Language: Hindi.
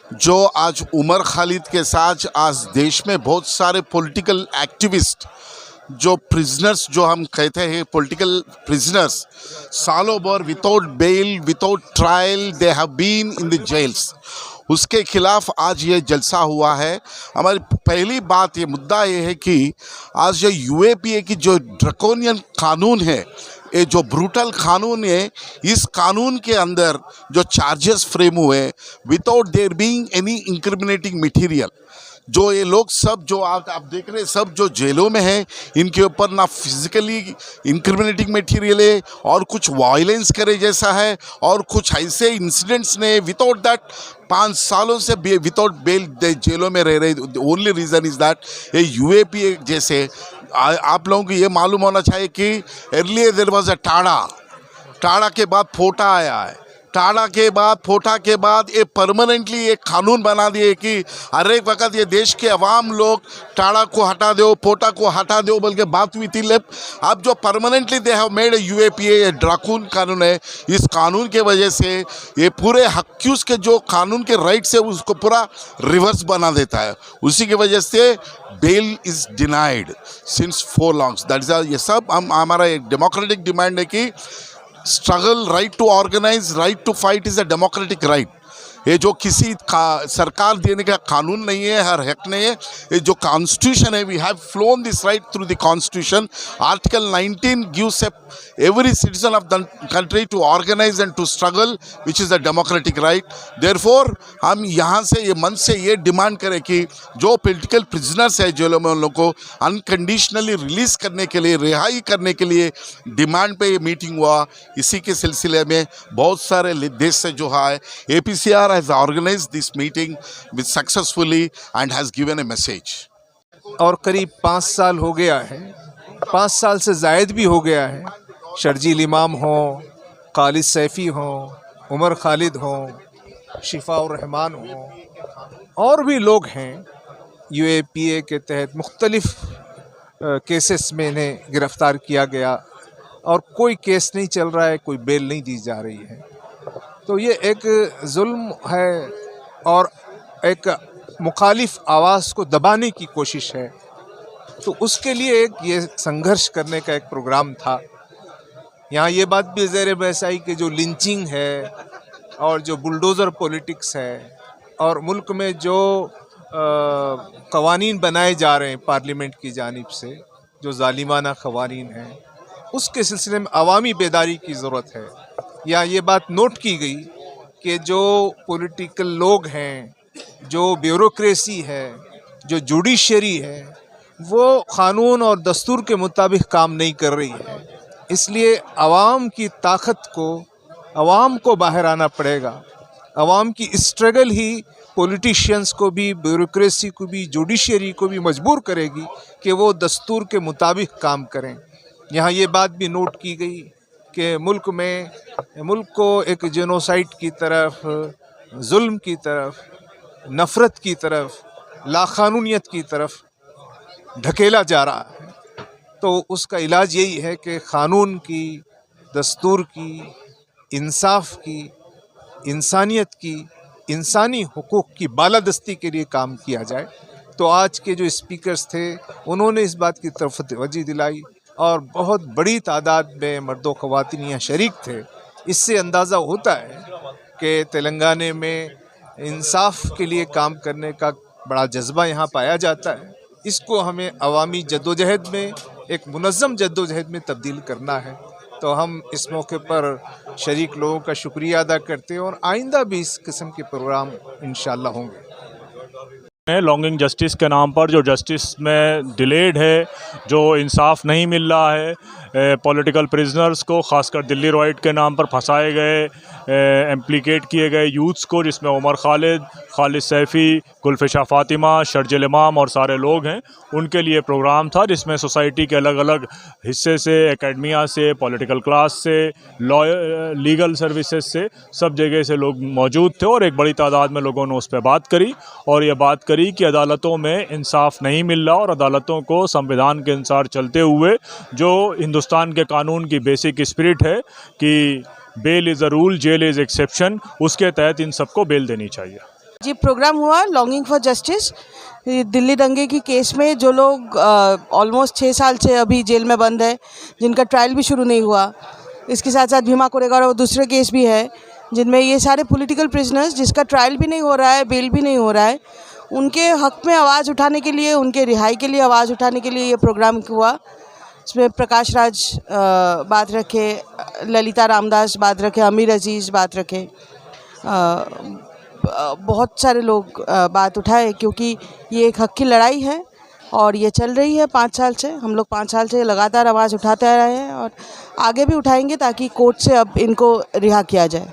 जो आज उमर खालिद के साथ आज देश में बहुत सारे पॉलिटिकल एक्टिविस्ट जो प्रिजनर्स जो हम कहते हैं पॉलिटिकल प्रिजनर्स सालों भर without bail without trial they have been in the jails, उसके खिलाफ आज ये जलसा हुआ है। हमारी पहली बात ये मुद्दा ये है कि आज ये यूएपीए की जो ड्रकोनियन कानून है, ये जो ब्रूटल कानून है, इस कानून के अंदर जो चार्जेस फ्रेम हुए without their being any incriminating material, जो ये लोग सब जो आप देख रहे हैं सब जो जेलों में हैं, इनके ऊपर ना फिजिकली इंक्रिमिनेटिंग मटेरियल है और कुछ वायलेंस करे जैसा है और कुछ ऐसे इंसिडेंट्स ने विदाउट दैट 5 सालों से विदाउट बेल जेलों में रह रहे। ओनली रीज़न इज़ दैट ये यूएपीए जैसे आप लोगों को ये मालूम होना चाहिए कि earlier there was a TADA के बाद फोटा आया है, टाड़ा के बाद फोटा के बाद ये परमानेंटली एक कानून बना दिए कि हर एक वक्त ये देश के अवाम लोग टाड़ा को हटा दो फोटा को हटा दो बल्कि बात हुई थी। अब जो permanently they have made UAPA ये ड्राकून कानून है, इस कानून के वजह से ये पूरे हक्यूज़ के जो कानून के राइट्स है उसको पूरा रिवर्स बना देता है। उसी की वजह से बेल इज़ डिनाइड सिंस 4 लॉन्ग्स। दैट इज़ ये सब हमारा एक डेमोक्रेटिक डिमांड है कि struggle, right to organise, right to fight is a democratic right. ये जो किसी सरकार देने का कानून नहीं है, हर हक नहीं है, ये जो कॉन्स्टिट्यूशन है, we have flown this right through the constitution. Article 19 गिव्स every citizen of the country to organize and to struggle, which is a democratic right. Therefore हम यहाँ से ये मन से ये डिमांड करें कि जो पॉलिटिकल प्रिजनर्स है जेलों में, उन लोगों को अनकंडीशनली रिलीज़ करने के लिए, रिहाई करने के लिए डिमांड पे ये मीटिंग हुआ। इसी के सिलसिले में बहुत सारे देश से जो है APCR has organized this meeting with successfully and has given a message. और करीब 5 साल हो गया है, 5 साल से ज़ायद भी हो गया है। शर्जील इमाम हो, खालिद सैफ़ी हो, उमर खालिद हो, शिफाउर रहमान हो और भी लोग हैं यूएपीए के तहत मुख्तलिफ़ केसेस में इन्हें गिरफ़्तार किया गया और कोई केस नहीं चल रहा है, कोई बेल नहीं दी जा रही है। तो ये एक जुल्म है और एक मुखालिफ आवाज़ को दबाने की कोशिश है। तो उसके लिए एक ये संघर्ष करने का एक प्रोग्राम था। यहाँ ये बात भी ज़ेर बहस आई कि जो लिंचिंग है और जो बुलडोज़र पॉलिटिक्स है और मुल्क में जो कवानीन बनाए जा रहे हैं पार्लियामेंट की जानिब से, जो ज़ालिमाना कवानीन हैं, उसके सिलसिले में अवामी बेदारी की ज़रूरत है। या ये बात नोट की गई कि जो पॉलिटिकल लोग हैं, जो ब्यूरोक्रेसी है, जो जुडिशरी है, वो क़ानून और दस्तूर के मुताबिक काम नहीं कर रही है। इसलिए अवाम की ताकत को, अवाम को बाहर आना पड़ेगा। अवाम की स्ट्रगल ही पॉलिटिशियंस को भी, ब्यूरोक्रेसी को भी, जुडिशरी को भी मजबूर करेगी कि वो दस्तूर के मुताबिक काम करें। यहाँ ये बात भी नोट की गई कि मुल्क को एक जेनोसाइड की तरफ, जुल्म की तरफ, नफ़रत की तरफ, लाक़ानूनियत की तरफ ढकेला जा रहा है। तो उसका इलाज यही है कि क़ानून की, दस्तूर की, इंसाफ की, इंसानियत की, इंसानी हुकूक़ की बालादस्ती के लिए काम किया जाए। तो आज के जो स्पीकर्स थे उन्होंने इस बात की तरफ तवज्जो दिलाई और बहुत बड़ी तादाद में मर्दो ख़वातीन यहाँ शरीक थे। इससे अंदाज़ा होता है कि तेलंगाना में इंसाफ के लिए काम करने का बड़ा जज्बा यहाँ पाया जाता है। इसको हमें अवामी जद्दोजहद में, एक मुनज़्ज़म जद्दोजहद में तब्दील करना है। तो हम इस मौके पर शरीक लोगों का शुक्रिया अदा करते हैं और आइंदा भी इस किस्म के प्रोग्राम इंशाअल्लाह होंगे। लॉन्गिंग जस्टिस के नाम पर जो जस्टिस में डिलेड है, जो इंसाफ नहीं मिल रहा है, पॉलिटिकल प्रिजनर्स को ख़ासकर दिल्ली रॉयट के नाम पर फंसाए गए, इम्प्लिकेट किए गए यूथ्स को, जिसमें उमर खालिद, खालिद सैफ़ी, गुलफिशा फ़ातिमा, शर्जील इमाम और सारे लोग हैं, उनके लिए प्रोग्राम था जिसमें सोसाइटी के अलग अलग हिस्से से, एकेडमिया से, पॉलिटिकल क्लास से, लीगल सर्विसेज से, सब जगह से लोग मौजूद थे और एक बड़ी तादाद में लोगों ने उस पर बात करी और ये बात करी कि अदालतों में इंसाफ नहीं मिल रहा और अदालतों को संविधान के अनुसार चलते हुए, जो हिंदुस्तान के कानून की बेसिक स्पिरिट है कि bail is a rule, jail is exception, उसके तहत इन सबको बेल देनी चाहिए। जी प्रोग्राम हुआ लॉन्गिंग फॉर जस्टिस। दिल्ली दंगे की केस में जो लोग ऑलमोस्ट 6 साल से अभी जेल में बंद है, जिनका ट्रायल भी शुरू नहीं हुआ, इसके साथ साथ भीमा कोरेगांव और दूसरे केस भी है जिनमें ये सारे पॉलिटिकल प्रिजनर्स जिसका ट्रायल भी नहीं हो रहा है, बेल भी नहीं हो रहा है, उनके हक में आवाज़ उठाने के लिए, उनके रिहाई के लिए आवाज़ उठाने के लिए ये प्रोग्राम हुआ। इसमें प्रकाश राज बात रखे, ललिता रामदास बात रखे, अमीर अजीज़ बात रखे, बहुत सारे लोग बात उठाए, क्योंकि ये एक हक की लड़ाई है और ये चल रही है 5 साल से। हम लोग 5 साल से लगातार आवाज़ उठाते आ रहे हैं और आगे भी उठाएंगे ताकि कोर्ट से अब इनको रिहा किया जाए।